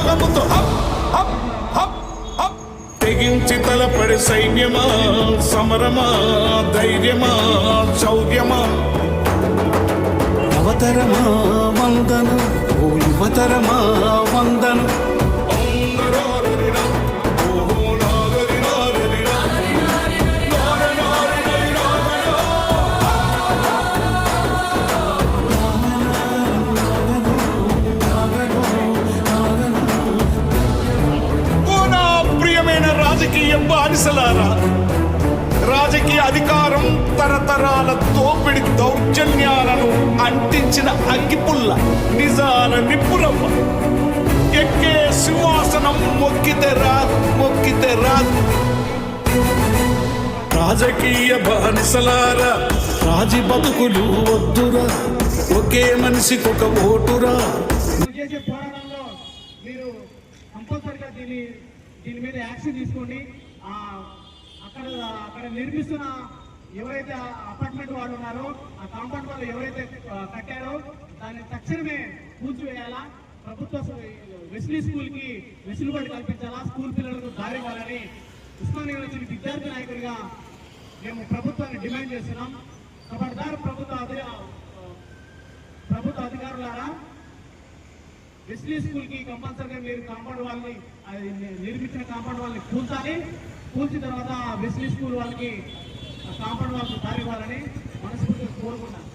బలముతో తెగించి తలపడి సైన్యమా, సమరమా, ధైర్యమా, శౌర్యమా, అవతరమా వందనం, ఓ యువతరమా వందనం. రాజకీయ బానిసలారా, రాజకీయ అధికారం తరతరాల దోపిడి దౌర్జన్యాలను అంటించిన అగ్గిపుల్ల, నిజాల నిప్పురవ్వ, ఎక్కే సింహాసనం మొక్కితే రాదు, మొక్కితే రాదు. రాజకీయ బానిసలారా, రాజీ బతుకులు వద్దురా, ఒకే మనిషికొక ఓటురా. దీని మీద యాక్షన్ తీసుకోండి. అక్కడ నిర్మిస్తున్న ఎవరైతే అపార్ట్మెంట్ వాళ్ళు ఉన్నారో, ఆ కాంపౌండ్ వాళ్ళు ఎవరైతే కట్టారో దాన్ని తక్షణమే కూల్చివేయాలా. ప్రభుత్వ వెస్లీ స్కూల్ కి వెసులుబాటు కల్పించాలా, స్కూల్ పిల్లలకు దారి ఇవ్వాలని ఉస్మానియా యూనివర్సిటీ విద్యార్థి నాయకుడిగా మేము ప్రభుత్వాన్ని డిమాండ్ చేస్తున్నాం. ఖబర్దార్ ప్రభుత్వ అధికారులారా, వెస్లీ స్కూల్ కి కంపల్సరీగా మీరు కాంపౌండ్ వాళ్ళని నిర్మించిన కాంపౌండ్ వాళ్ళని కూల్చాలి. కూల్చిన తర్వాత వెస్లీ స్కూల్ వాళ్ళకి కాంపౌండ్ వాళ్ళకి దారి ఇవ్వాలని మనస్ఫూర్తిగా కోరుకుంటాను.